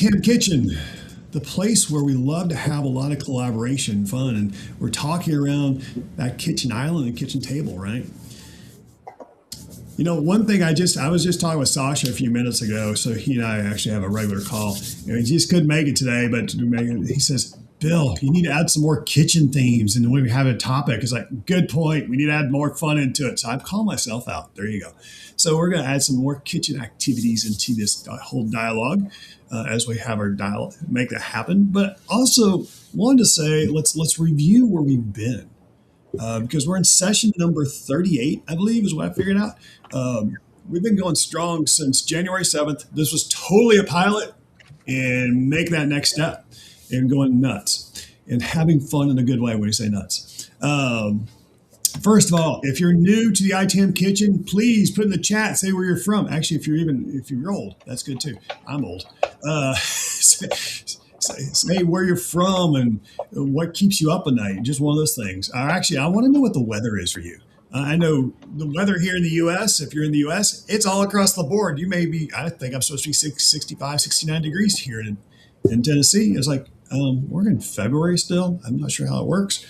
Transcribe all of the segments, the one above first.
ITAM Kitchen, the place where we love to have a lot of collaboration, fun, and we're talking around that kitchen island and kitchen table, right? You know, one thing I was just talking with Sasha a few minutes ago, so he and I actually have a regular call. You know, he just couldn't make it today, but he says, Bill, you need to add some more kitchen themes. And when we have a topic, it's like, good point. We need to add more fun into it. So I've called myself out. There you go. So we're going to add some more kitchen activities into this whole dialogue as we have our dialogue, make that happen. But also wanted to say, let's review where we've been. Because we're in session number 38, I believe, is what I figured out. We've been going strong since January 7th. This was totally a pilot, and make that next step and going nuts and having fun in a good way when you say nuts. First of all, if you're new to the ITAM Kitchen, please put in the chat, say where you're from. Actually, if you're old, that's good too. I'm old. Say where you're from and what keeps you up at night. Just one of those things. Actually, I want to know what the weather is for you. I know the weather here in the U.S., if you're in the U.S., it's all across the board. You may be, I think I'm supposed to be 65, 69 degrees here in Tennessee. It's like, we're in February still. I'm not sure how it works.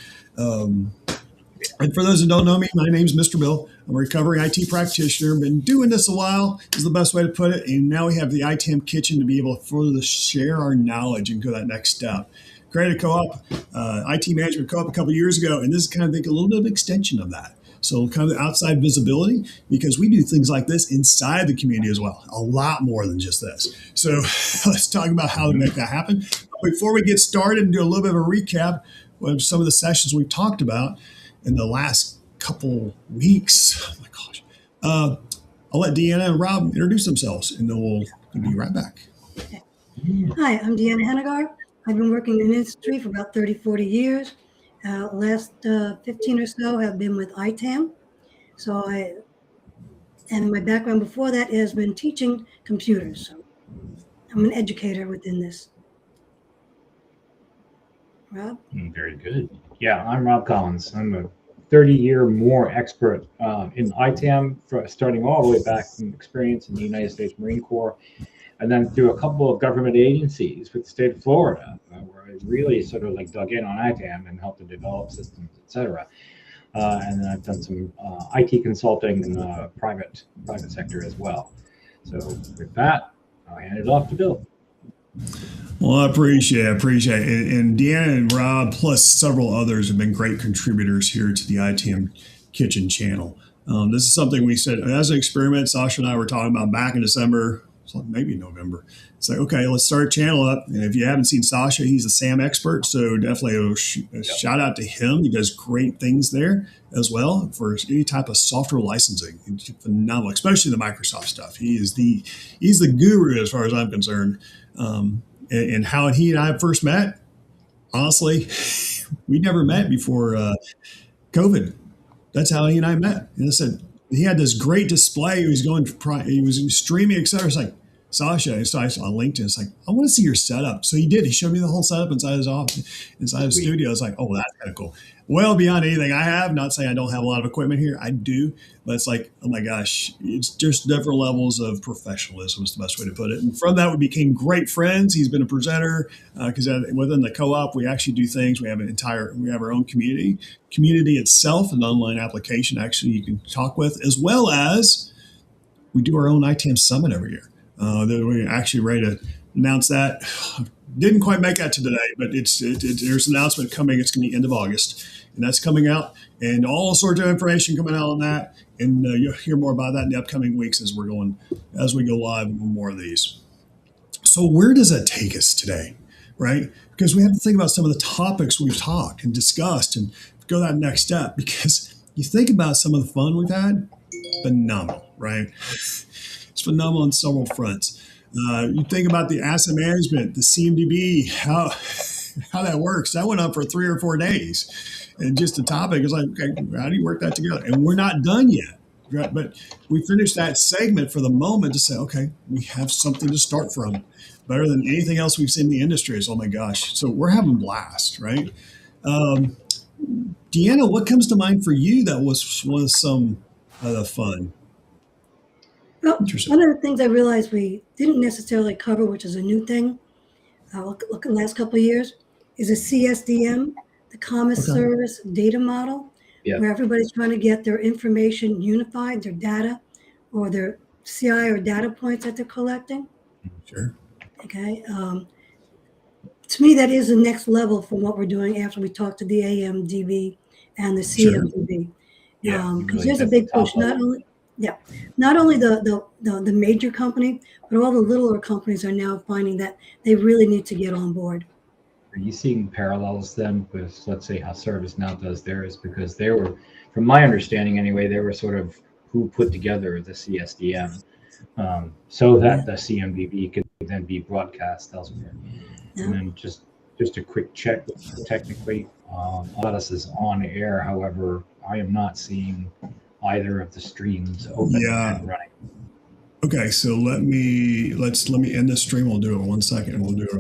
And for those who don't know me, my name's Mr. Bill. I'm a recovering IT practitioner. Been doing this a while is the best way to put it. And now we have the ITAM Kitchen to be able to further share our knowledge and go that next step. Created a co-op, IT management co-op a couple of years ago. And this is kind of a little bit of extension of that. So kind of the outside visibility, because we do things like this inside the community as well. A lot more than just this. So let's talk about how to make that happen. Before we get started and do a little bit of a recap of some of the sessions we've talked about in the last couple weeks. Oh my gosh. I'll let Deanna and Rob introduce themselves, and then we'll be right back. Hi, I'm Deanna Hennegar. I've been working in the industry for about 30, 40 years. Last 15 or so have been with ITAM. And my background before that has been teaching computers. So I'm an educator within this. Rob? Very good. Yeah, I'm Rob Collins. I'm a 30-year more expert in ITAM, starting all the way back from experience in the United States Marine Corps, and then through a couple of government agencies with the state of Florida, where I really sort of like dug in on ITAM and helped to develop systems, et cetera. And then I've done some IT consulting in the private sector as well. So with that, I'll hand it off to Bill. Well, I appreciate it. And Deanna and Rob, plus several others, have been great contributors here to the ITAM Kitchen channel. This is something we said as an experiment. Sasha and I were talking about back in December, maybe November. It's like, okay, let's start a channel up. And if you haven't seen Sasha, he's a SAM expert. So definitely a shout out to him. He does great things there as well for any type of software licensing. He's phenomenal, especially the Microsoft stuff. He's the guru as far as I'm concerned. And how he and I first met, honestly, we never met before COVID. That's how he and I met. And I said, he had this great display. He was streaming, et cetera. It's like, Sasha, so I saw on LinkedIn, it's like, I want to see your setup. So he did. He showed me the whole setup inside his office, inside his studio. I was like, oh, that's kind of cool. Well beyond anything I have, not saying I don't have a lot of equipment here. I do. But it's like, oh my gosh, it's just different levels of professionalism is the best way to put it. And from that, we became great friends. He's been a presenter because within the co-op, we actually do things. We have our own community itself, an online application actually you can talk with, as well as we do our own ITAM Summit every year. We're actually ready to announce that. Didn't quite make that to today, but there's an announcement coming. It's going to be end of August, and that's coming out, and all sorts of information coming out on that. And you'll hear more about that in the upcoming weeks as we go live with more of these. So where does that take us today, right? Because we have to think about some of the topics we've talked and discussed and go that next step. Because you think about some of the fun we've had, phenomenal, right? It's phenomenal on several fronts. You think about the asset management, the CMDB, how that works. That went on for 3 or 4 days. And just the topic is like, okay, how do you work that together? And we're not done yet. Right? But we finished that segment for the moment to say, okay, we have something to start from. Better than anything else we've seen in the industry is, oh my gosh. So we're having blast, right? Deanna, what comes to mind for you that was some of the fun? Well, one of the things I realized we didn't necessarily cover, which is a new thing, look at the last couple of years, is a CSDM, the Commerce Okay. Service Data Model, Yeah. where everybody's trying to get their information unified, their data, or their CI or data points that they're collecting. Sure. Okay. To me, that is the next level from what we're doing after we talk to the AMDB and the Sure. CMDB. Yeah. Because Really, there's a that's the big push, top level. not only the major company, but all the littler companies are now finding that they really need to get on board. Are you seeing parallels then with, let's say, how ServiceNow does theirs? Because they were, from my understanding anyway, they were sort of who put together the CSDM, so that the CMDB could then be broadcast elsewhere. Yeah. And then just a quick check, technically, Otis is on air. However, I am not seeing either of the streams open Yeah. and running. Okay, so let me end this stream. We'll do it in 1 second. We'll do it